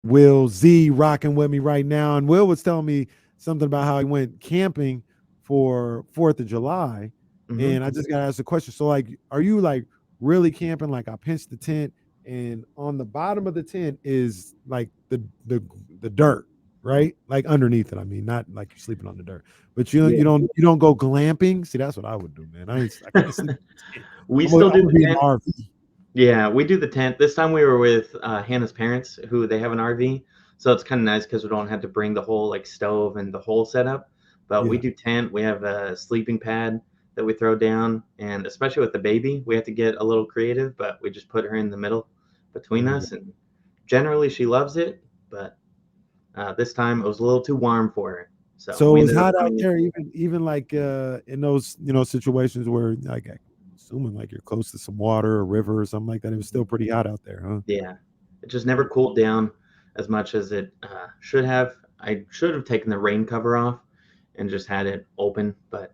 Will Z rocking with me right now. And Will was telling me something about how he went camping for 4th of July. Hmm. And I just got to ask a question. So, like, are you like really camping? Like, I pinched the tent, and on the bottom of the tent is like the dirt, right? Like underneath it. I mean, not like you're sleeping on the dirt, but Yeah. you don't go glamping. See, that's what I would do, man. I can't sleep in the tent. We still I'm do gonna the be in the tent. RV. Yeah, we do the tent. This time we were with Hannah's parents, who they have an RV, so it's kind of nice because we don't have to bring the whole like stove and the whole setup. But we Yeah. do tent. We have a sleeping pad that we throw down, and especially with the baby, we have to get a little creative. But we just put her in the middle between There you go. us, and generally she loves it. But this time it was a little too warm for her, so So we it was ended up hot out putting it. there, even like in those situations where like I'm assuming like you're close to some water or river or something like that. It was still pretty hot out there, huh? Yeah, it just never cooled down as much as it should have. I should have taken the rain cover off and just had it open, but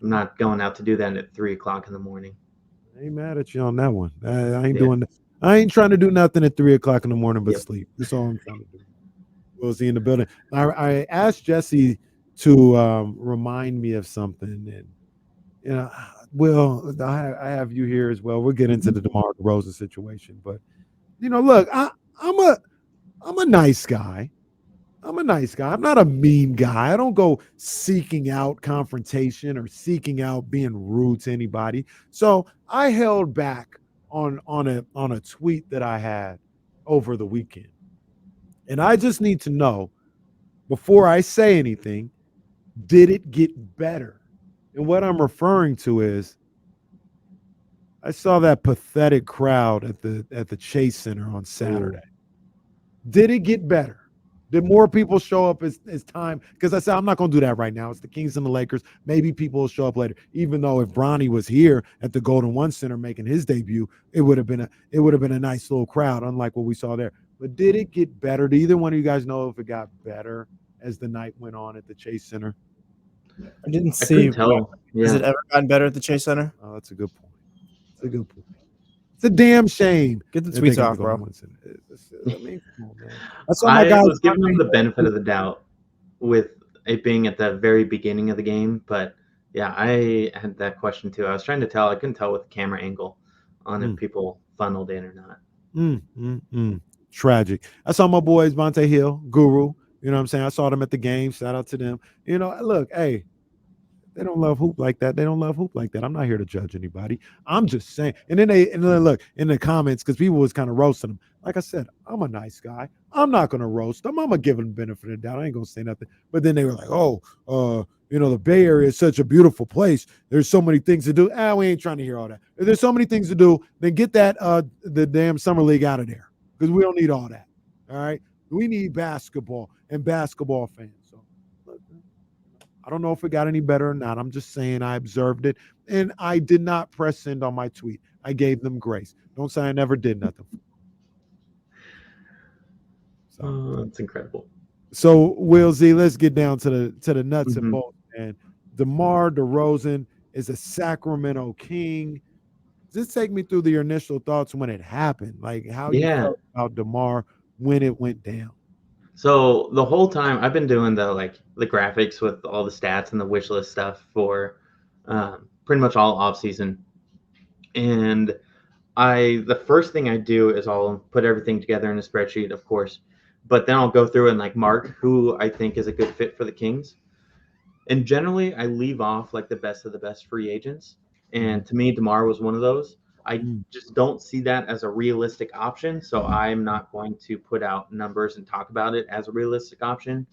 I'm not going out to do that at 3 o'clock in the morning. I ain't mad at you on that one. I ain't Yeah. doing. I ain't trying to do nothing at 3 o'clock in the morning but Yep. sleep. That's all I'm trying to do. We'll see in the building. I asked Jesse to remind me of something, and you know, Will, I have you here as well. We'll get into the DeMar DeRozan situation, but look, I'm a I'm a nice guy. I'm a nice guy. I'm not a mean guy. I don't go seeking out confrontation or seeking out being rude to anybody. So I held back on a tweet that I had over the weekend. And I just need to know before I say anything, did it get better? And what I'm referring to is I saw that pathetic crowd at the Chase Center on Saturday. Ooh. Did it get better? Did more people show up as time? Because I said I'm not going to do that right now. It's the Kings and the Lakers. Maybe people will show up later. Even though if Bronny was here at the Golden One Center making his debut, it would have been a nice little crowd, unlike what we saw there. But did it get better? Do either one of you guys know if it got better as the night went on at the Chase Center? I didn't I couldn't see. tell. Has Yeah. it ever gotten better at the Chase Center? Oh, that's a good point. It's a good point. It's a damn shame Get the that they tweets got the off, Golden bro. One Center. I mean, come on, man. I saw my I guys. was giving them the benefit of the doubt with it being at the very beginning of the game, but yeah, I had that question too. I was trying to tell. I couldn't tell with the camera angle on if Mm, people funneled in or not. Tragic. I saw my boys, Monte Hill, Guru. You know what I'm saying? I saw them at the game. Shout out to them. Look, hey, they don't love hoop like that. They don't love hoop like that. I'm not here to judge anybody. I'm just saying. And then look in the comments because people was kind of roasting them. Like I said, I'm a nice guy. I'm not gonna roast them. I'm gonna give them the benefit of the doubt. I ain't gonna say nothing. But then they were like, oh, the Bay Area is such a beautiful place. There's so many things to do. We ain't trying to hear all that. If there's so many things to do, then get that the damn summer league out of there because we don't need all that. All right, we need basketball and basketball fans. So look, I don't know if it got any better or not. I'm just saying I observed it and I did not press send on my tweet. I gave them grace. Don't say I never did nothing. So, Oh, that's incredible. so Will Z, let's get down to the nuts and Hmm. bolts. And DeMar DeRozan is a Sacramento King. Just take me through your initial thoughts when it happened, like how you Yeah. felt about DeMar when it went down. So the whole time I've been doing the graphics with all the stats and the wish list stuff for pretty much all off season, and the first thing I do is I'll put everything together in a spreadsheet, of course, but then I'll go through and like mark who I think is a good fit for the Kings. And generally, I leave off like the best of the best free agents. Mhm. And to me, DeMar was one of those. I Mm, just don't see that as a realistic option. So I'm not going to put out numbers and talk about it as a realistic option.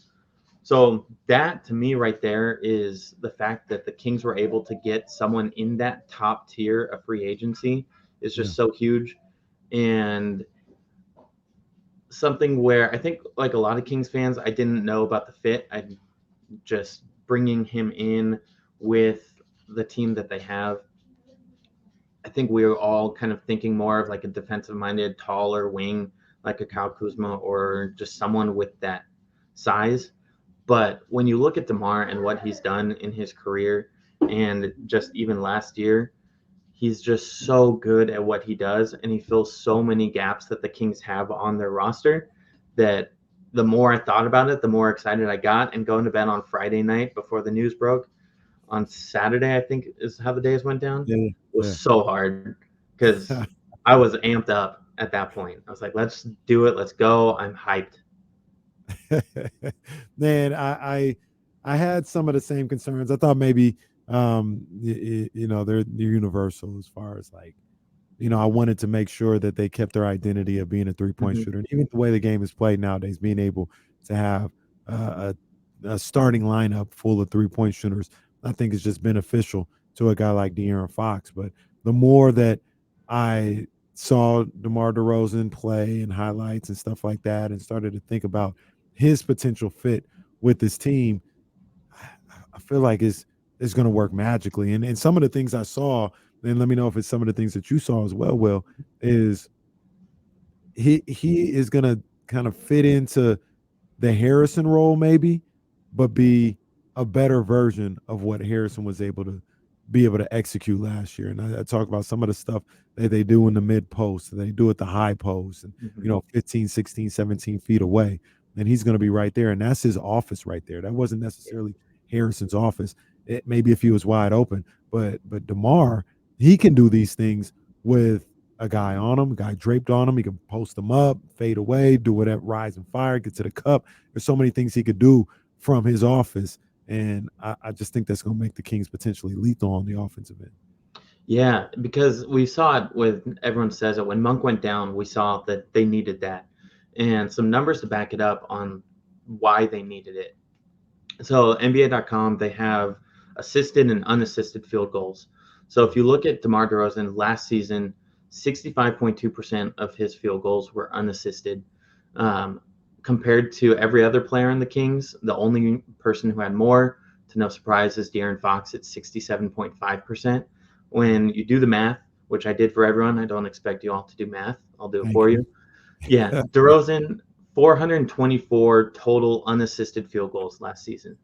So that to me right there is the fact that the Kings were able to get someone in that top tier of free agency is yeah, just so huge. And something where I think like a lot of Kings fans, I didn't know about the fit. I just bringing him in with the team that they have. I think we were all kind of thinking more of like a defensive minded, taller wing, like a Kyle Kuzma or just someone with that size. But when you look at DeMar and what he's done in his career and just even last year, he's just so good at what he does and he fills so many gaps that the Kings have on their roster that the more I thought about it, the more excited I got. And going to bed on Friday night before the news broke on Saturday, I think is how the days went down, Yeah, was yeah. so hard because I was amped up at that point. I was like, let's do it. Let's go. I'm hyped. Man, I had some of the same concerns. I thought maybe they're universal as far as like, I wanted to make sure that they kept their identity of being a three-point Mhm. shooter. And even the way the game is played nowadays, being able to have a starting lineup full of three-point shooters, I think is just beneficial to a guy like De'Aaron Fox. But the more that I saw DeMar DeRozan play and highlights and stuff like that and started to think about his potential fit with this team, I feel like it's going to work magically. And some of the things I saw, and let me know if it's some of the things that you saw as well, Will, is he is going to kind of fit into the Harrison role maybe, but be a better version of what Harrison was able to execute last year. And I talk about some of the stuff that they do in the mid post, they do at the high post, and Mhm. 15, 16, 17 feet away. And he's going to be right there. And that's his office right there. That wasn't necessarily Harrison's office. It maybe if he was wide open, but DeMar, he can do these things with a guy on him, a guy draped on him. He can post him up, fade away, do whatever, rise and fire, get to the cup. There's so many things he could do from his office. And I just think that's going to make the Kings potentially lethal on the offensive end. Yeah, because we saw it with everyone says it when Monk went down, we saw that they needed that and some numbers to back it up on why they needed it. So NBA.com, they have assisted and unassisted field goals. So if you look at DeMar DeRozan last season, 65.2% of his field goals were unassisted. Compared to every other player in the Kings, the only person who had more, to no surprise, is De'Aaron Fox at 67.5%. When you do the math, which I did for everyone, I don't expect you all to do math. I'll do it Thank for you. you. Yeah, DeRozan, 424 total unassisted field goals last season.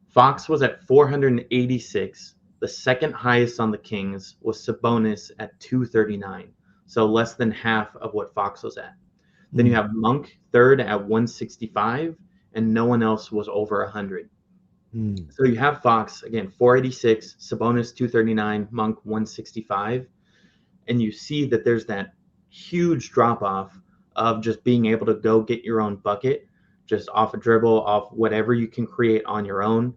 Fox was at 486. The second highest on the Kings was Sabonis at 239, so less than half of what Fox was at. Then you have Monk third at 165, and no one else was over 100. Mm. So you have Fox, again, 486, Sabonis 239, Monk 165, and you see that there's that huge drop-off of just being able to go get your own bucket, just off a dribble, off whatever you can create on your own,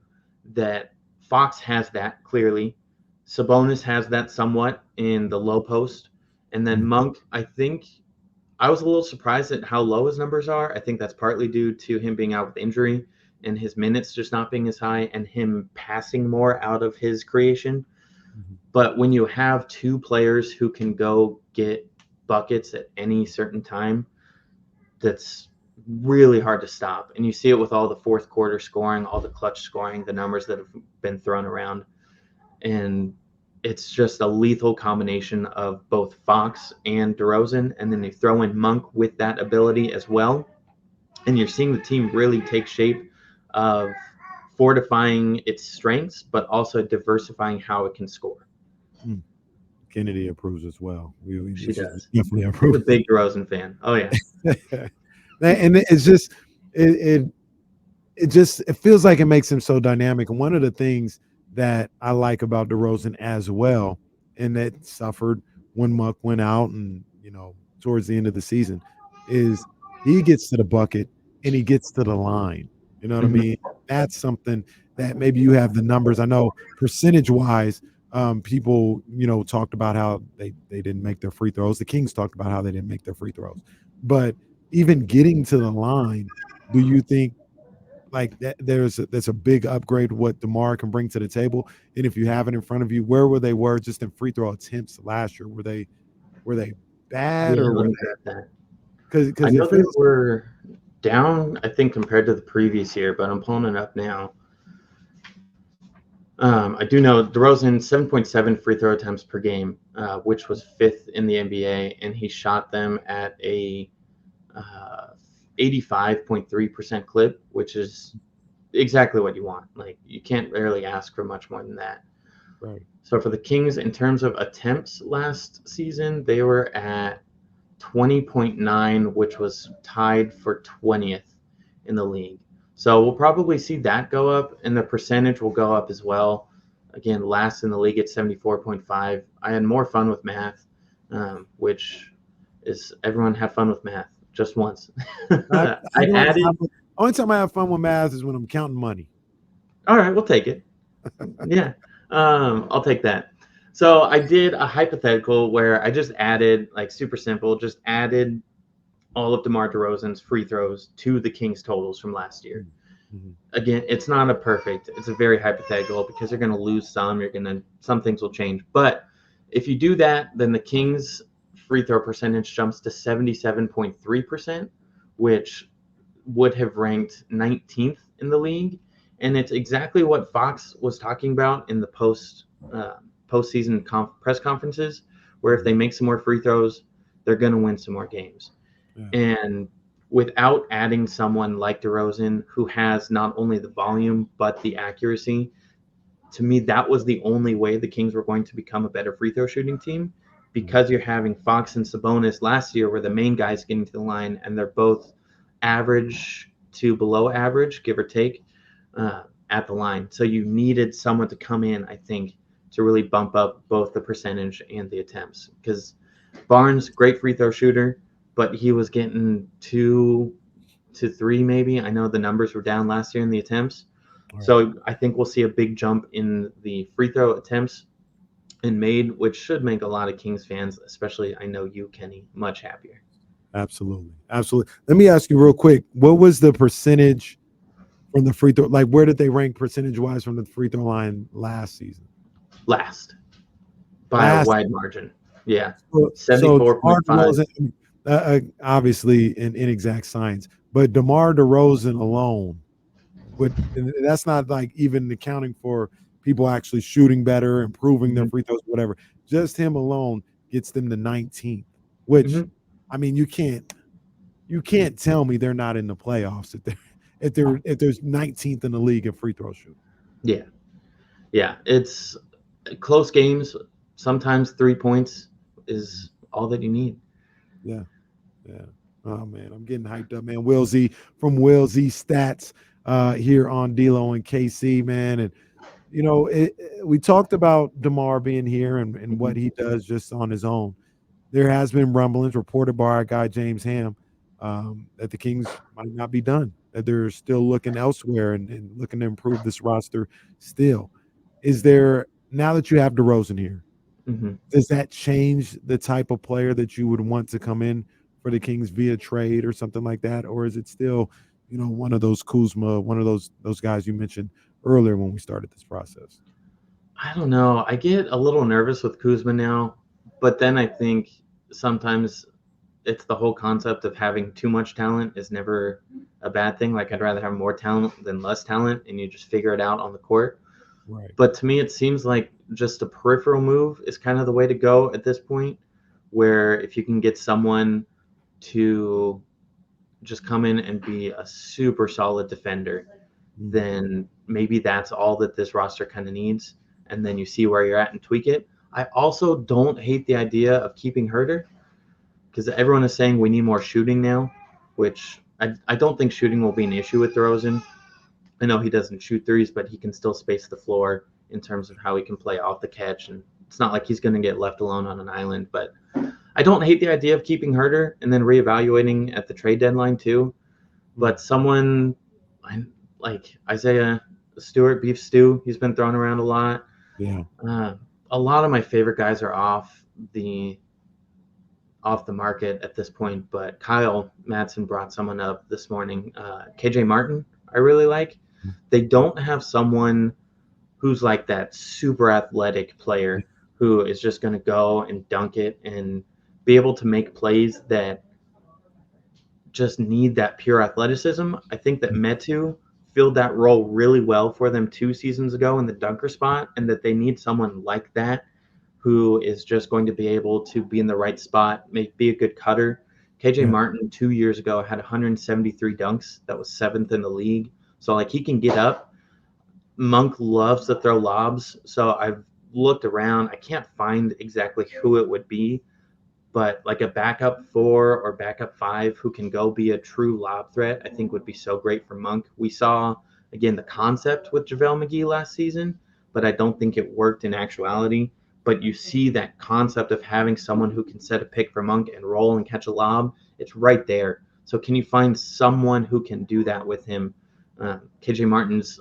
that Fox has that clearly. Sabonis has that somewhat in the low post. And then Monk, I think I was a little surprised at how low his numbers are. I think that's partly due to him being out with injury and his minutes just not being as high and him passing more out of his creation. But when you have two players who can go get buckets at any certain time, that's really hard to stop. And you see it with all the fourth quarter scoring, all the clutch scoring, the numbers that have been thrown around. And it's just a lethal combination of both Fox and DeRozan. And then they throw in Monk with that ability as well. And you're seeing the team really take shape of fortifying its strengths, but also diversifying how it can score. Kennedy approves as well. She does. Definitely She's a approves. big DeRozan fan. Oh yeah. And it's just it feels like it makes him so dynamic. And one of the things that I like about DeRozan as well, and that suffered when Muck went out and towards the end of the season, is he gets to the bucket and he gets to the line. You know what I mean? That's something that maybe you have the numbers. I know percentage wise, people talked about how they didn't make their free throws. The Kings talked about how they didn't make their free throws, but even getting to the line, do you think like that that's a big upgrade what DeMar can bring to the table? And if you have it in front of you, where were they just in free throw attempts last year? Were they bad, Yeah, or let were me they, grab that. I because it know they feels were down, I think, compared to the previous year, but I'm pulling it up now. I do know DeRozan 7.7 free throw attempts per game, which was fifth in the NBA, and he shot them at a 85.3% clip, which is exactly what you want. Like you can't really ask for much more than that. right. So for the Kings, in terms of attempts last season, they were at 20.9, which was tied for 20th in the league. So we'll probably see that go up, and the percentage will go up as well. Again, last in the league at 74.5. I had more fun with math, which is everyone have fun with math just once. I I don't added. have, only time I have fun with math is when I'm counting money. All right, we'll take it. Yeah, I'll take that. So I did a hypothetical where I just added, like super simple, just added all of DeMar DeRozan's free throws to the Kings totals from last year. Mhm. Again, it's not a perfect, it's a very hypothetical because you're going to lose some, some things will change. But if you do that, then the Kings free throw percentage jumps to 77.3%, which would have ranked 19th in the league. And it's exactly what Fox was talking about in the postseason press conferences, where if they make some more free throws, they're going to win some more games. Yeah. And without adding someone like DeRozan, who has not only the volume but the accuracy, to me that was the only way the Kings were going to become a better free throw shooting team, because you're having Fox and Sabonis last year were the main guys getting to the line, and they're both average to below average, give or take, at the line. So you needed someone to come in, I think, to really bump up both the percentage and the attempts, because Barnes, great free throw shooter, but he was getting 2 to 3 maybe. I know the numbers were down last year in the attempts. Right. So I think we'll see a big jump in the free throw attempts and made, which should make a lot of Kings fans, especially I know you, Kenny, much happier. Absolutely. Absolutely. Let me ask you real quick. What was the percentage from the free throw? Like, where did they rank percentage wise from the free throw line last season? Last by a wide margin. Yeah. So DeMar 74.5. DeRozan, obviously in inexact science, but DeMar DeRozan alone, and that's not like even accounting for people actually shooting better, improving their free throws, whatever. Just him alone gets them to 19th, which I mean, you can't tell me they're not in the playoffs if there's 19th in the league in free throw shooting. Yeah. Yeah. It's close games. Sometimes 3 points is all that you need. Yeah. Yeah. Oh man, I'm getting hyped up, man. Will Z from Will Z Stats here on D-Lo and KC, man. And you know, we talked about DeMar being here and what he does just on his own. There has been rumblings reported by our guy James Ham that the Kings might not be done, that they're still looking elsewhere and looking to improve this roster still. Is there, now that you have DeRozan here, does that change the type of player that you would want to come in for the Kings via trade or something like that? Or is it still, you know, one of those Kuzma, one of those guys you mentioned earlier when we started this process? I don't know. I get a little nervous with Kuzma now, but then I think sometimes it's the whole concept of having too much talent is never a bad thing. Like, I'd rather have more talent than less talent, and you just figure it out on the court. Right. But to me, it seems like just a peripheral move is kind of the way to go at this point, where if you can get someone to just come in and be a super solid defender, then maybe that's all that this roster kind of needs. And then you see where you're at and tweak it. I also don't hate the idea of keeping Herter, because everyone is saying we need more shooting now, which I don't think shooting will be an issue with DeRozan. I know he doesn't shoot threes, but he can still space the floor in terms of how he can play off the catch. And it's not like he's going to get left alone on an island. But I don't hate the idea of keeping Herter and then reevaluating at the trade deadline too. But someone like Isaiah Stewart, Beef Stew, he's been thrown around a lot. Yeah. A lot of my favorite guys are off the market at this point, but Kyle Madsen brought someone up this morning. KJ Martin, I really like. They don't have someone who's like that super athletic player who is just going to go and dunk it and be able to make plays that just need that pure athleticism. I think that Metu filled that role really well for them 2 seasons ago in the dunker spot, and that they need someone like that who is just going to be able to be in the right spot, be a good cutter. KJ Martin 2 years ago had 173 dunks. That was 7th in the league. So, like, he can get up. Monk loves to throw lobs. So I've looked around. I can't find exactly who it would be, but like a backup 4 or backup 5 who can go be a true lob threat, I think would be so great for Monk. We saw, again, the concept with JaVale McGee last season, but I don't think it worked in actuality. But you see that concept of having someone who can set a pick for Monk and roll and catch a lob, it's right there. So can you find someone who can do that with him? KJ Martin's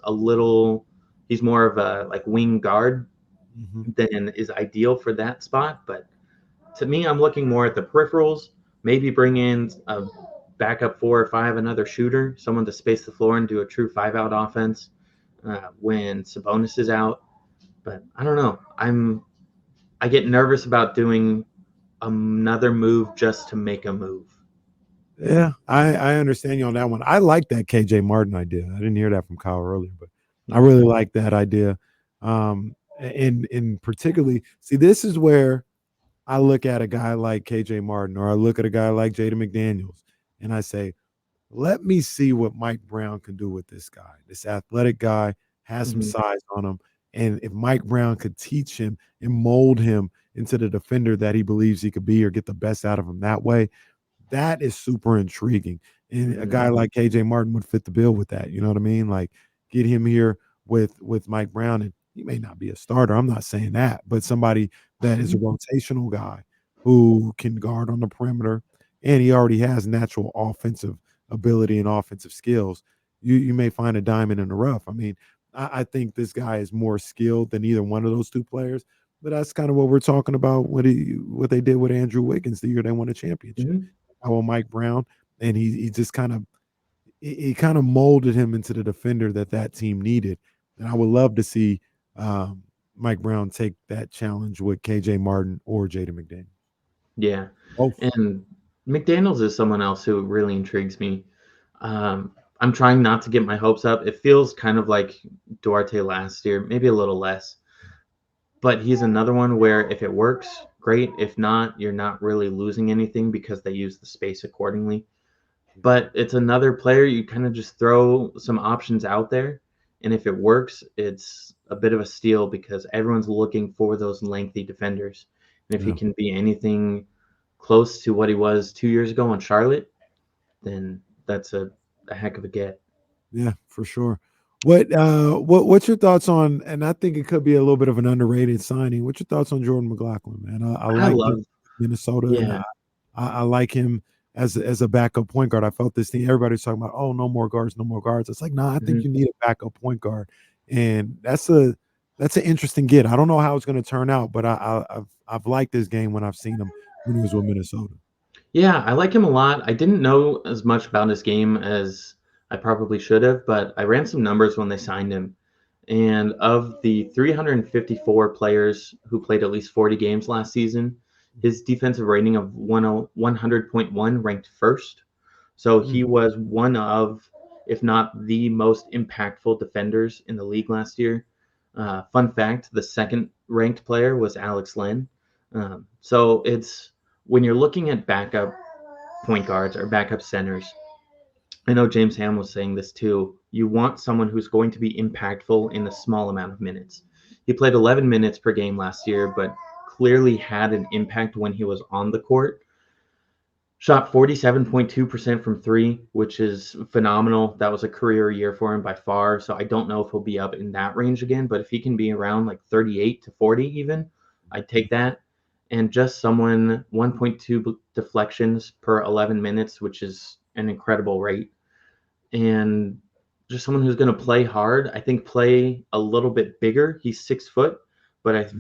he's more of a like wing guard than is ideal for that spot. But to me, I'm looking more at the peripherals, maybe bring in a backup 4 or 5, another shooter, someone to space the floor and do a true 5-out offense when Sabonis is out. But I don't know. I get nervous about doing another move just to make a move. Yeah, I understand you on that one. I like that KJ Martin idea. I didn't hear that from Kyle earlier, but I really like that idea. And particularly, see, this is where I look at a guy like KJ Martin, or I look at a guy like Jaden McDaniels, and I say, let me see what Mike Brown can do with this guy. This athletic guy has some size on him. And if Mike Brown could teach him and mold him into the defender that he believes he could be, or get the best out of him that way, that is super intriguing. And a guy like KJ Martin would fit the bill with that. You know what I mean? Like, get him here with Mike Brown, and he may not be a starter. I'm not saying that, but somebody that is a rotational guy who can guard on the perimeter, and he already has natural offensive ability and offensive skills. You may find a diamond in the rough. I mean, I think this guy is more skilled than either one of those two players. But that's kind of what we're talking about. What they did with Andrew Wiggins the year they won a championship. How Mike Brown, and he just kind of molded him into the defender that team needed. And I would love to see Mike Brown take that challenge with KJ Martin or Jaden McDaniels. Yeah. Oh, And McDaniels is someone else who really intrigues me. I'm trying not to get my hopes up. It feels kind of like Duarte last year, maybe a little less. But he's another one where if it works, great. If not, you're not really losing anything because they use the space accordingly. But it's another player you kind of just throw some options out there. And if it works, it's a bit of a steal because everyone's looking for those lengthy defenders. And if he can be anything close to what he was 2 years ago in Charlotte, then that's a heck of a get. Yeah, for sure. What's your thoughts on? And I think it could be a little bit of an underrated signing. What's your thoughts on Jordan McLaughlin, man? I I like love, Minnesota, and yeah. I like him as a backup point guard. I felt this thing. Everybody's talking about, oh, no more guards, no more guards. It's like, nah, I think you need a backup point guard, and that's an interesting get. I don't know how it's going to turn out, but I've liked this game when I've seen him when he was with Minnesota. Yeah, I like him a lot. I didn't know as much about his game as I probably should have, but I ran some numbers when they signed him. And of the 354 players who played at least 40 games last season, his defensive rating of 100.1 ranked first. So he was one of, if not the most impactful defenders in the league last year. Fun fact, the second ranked player was Alex Len. So it's when you're looking at backup point guards or backup centers, I know James Ham was saying this too. You want someone who's going to be impactful in a small amount of minutes. He played 11 minutes per game last year, but clearly had an impact when he was on the court. Shot 47.2% from three, which is phenomenal. That was a career year for him by far. So I don't know if he'll be up in that range again, but if he can be around like 38 to 40 even, I'd take that. And just someone 1.2 deflections per 11 minutes, which is an incredible rate. And just someone who's going to play hard. I think play a little bit bigger. He's 6 foot, but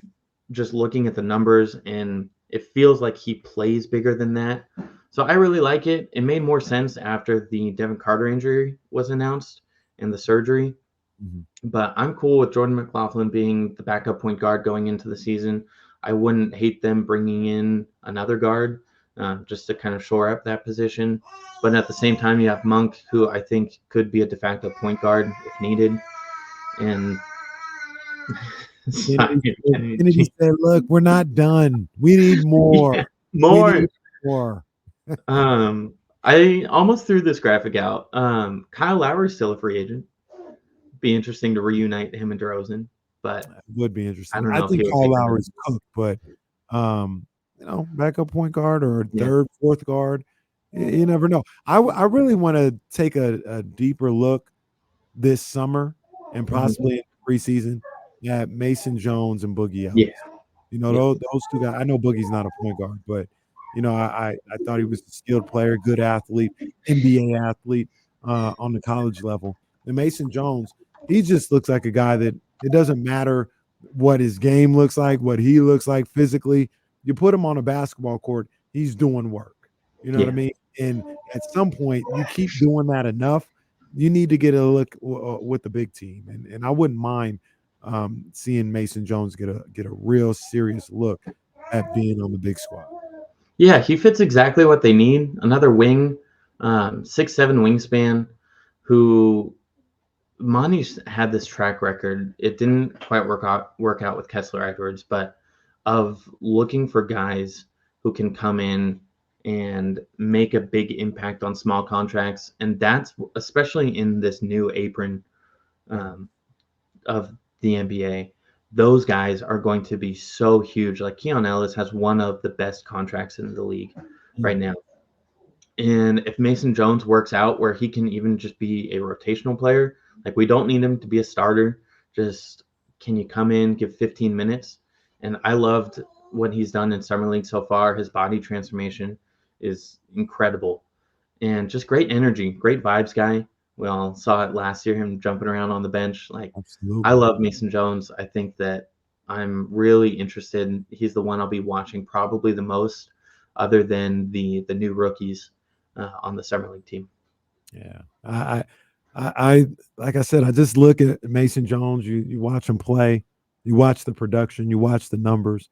just looking at the numbers, and it feels like he plays bigger than that. So I really like it. It made more sense after the Devin Carter injury was announced and the surgery. But I'm cool with Jordan McLaughlin being the backup point guard going into the season. I wouldn't hate them bringing in another guard just to kind of shore up that position. But at the same time, you have Monk, who I think could be a de facto point guard if needed. And Kennedy said, "Look, we're not done. We need more. more. We need more." I almost threw this graphic out. Kyle Lowry is still a free agent. Be interesting to reunite him and DeRozan, but it would be interesting. I don't know I think if Kyle Lowry's cooked, but backup point guard or Yeah. third, fourth guard. You never know. I really want to take a deeper look this summer and Mhm. possibly in preseason at Mason Jones and Boogie Yeah. Ellis. Yeah. Those two guys. I know Boogie's not a point guard, but I thought he was a skilled player, good athlete, NBA athlete on the college level. And Mason Jones, he just looks like a guy that it doesn't matter what his game looks like, what he looks like physically. You put him on a basketball court, he's doing work. You know what I Yeah. mean? And at some point, you keep doing that enough, you need to get a look with the big team, and I wouldn't mind seeing Mason Jones get a real serious look at being on the big squad. Yeah, he fits exactly what they need. Another wing, 6'7" wingspan, who Monty's had this track record. It didn't quite work out with Kessler Edwards, but of looking for guys who can come in and make a big impact on small contracts, and that's especially in this new apron um, of the NBA. Those guys are going to be so huge. Like Keon Ellis has one of the best contracts in the league right now. And if Mason Jones works out where he can even just be a rotational player, like we don't need him to be a starter, just can you come in, give 15 minutes? And I loved what he's done in Summer League so far. His body transformation is incredible and just great energy, great vibes guy. We all saw it last year, him jumping around on the bench. Like, I Absolutely. love Mason Jones. I think that I'm really interested. He's the one I'll be watching probably the most, other than the new rookies on the summer league team. Yeah. I like I said, I just look at Mason Jones. You watch him play, you watch the production, you watch the numbers,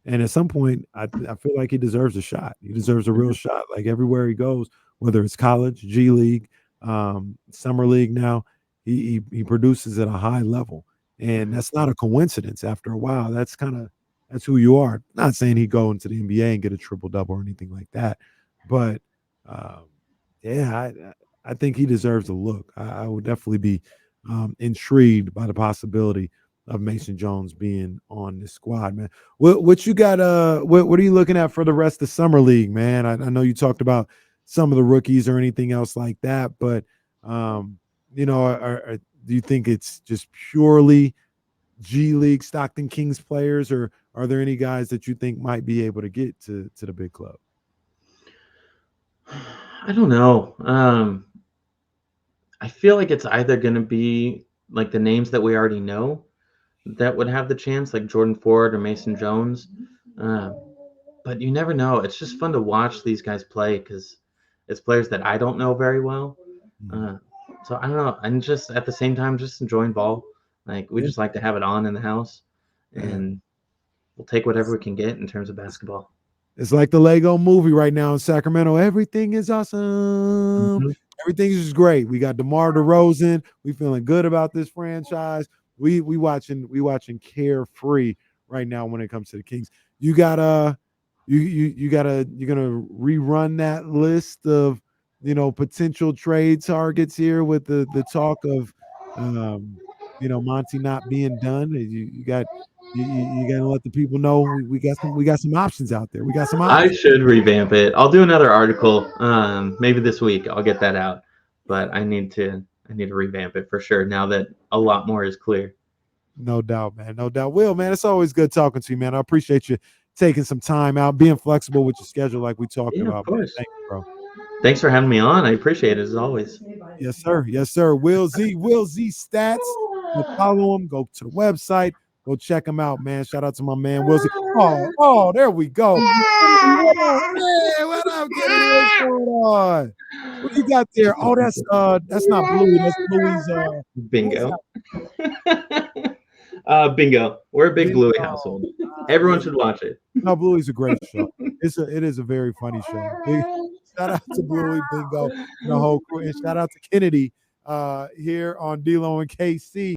and at some point, I feel like he deserves a shot. He deserves a real Mhm. shot. Like everywhere he goes, whether it's college, G League, summer league. Now he produces at a high level, and Mhm. that's not a coincidence. After a while, that's who you are. Not saying he go into the NBA and get a triple double or anything like that, but um, yeah, I think he deserves a look. I would definitely be intrigued by the possibility of Mason Jones being on this squad, man. What you got? What are you looking at for the rest of summer league, man? I know you talked about some of the rookies or anything else like that, but um, do you think it's just purely G League Stockton Kings players, or are there any guys that you think might be able to get to the big club? I don't know. I feel like it's either going to be like the names that we already know that would have the chance, like Jordan Ford or Mason Jones. Uh, but you never know. It's just fun to watch these guys play because it's players that I don't know very well. Mhm. Uh, so I don't know. I'm just at the same time just enjoying ball. Like we Yeah, just like to have it on in the house, yeah. and we'll take whatever we can get in terms of basketball. It's like the Lego movie right now in Sacramento. Everything is awesome. Mhm. Everything is just great. We got DeMar DeRozan. We feeling good about this franchise. We watching carefree right now when it comes to the Kings. You got you're gonna rerun that list of potential trade targets here with the talk of Monty not being done. You got to let the people know we got some options out there. We got some I options. should revamp it. I'll do another article, maybe this week. I'll get that out, but I need to revamp it for sure now that a lot more is clear. No doubt, man. No doubt. Will, man, it's always good talking to you, man. I appreciate you taking some time out, being flexible with your schedule like we talked Yeah, of about, man. course. Thank you, bro. Thanks for having me on. I appreciate it as always. Yes, sir. Yes, sir. Will Z Stats. Go follow him. Go to the website. Go check him out, man. Shout out to my man Will Z. Oh, there we go. Kennedy, what up, man? What up, Kennedy? What's going on? What you got there? Oh, that's not Bluey. That's Bluey's what's that? Bingo. Bingo. We're a big Bluey Bingo. household. Yeah. Everyone should watch it. No, Bluey's a great show. It is a very funny show. Big shout out to Bluey, Bingo, and the whole crew, and shout out to Kennedy here on D-Lo and KC.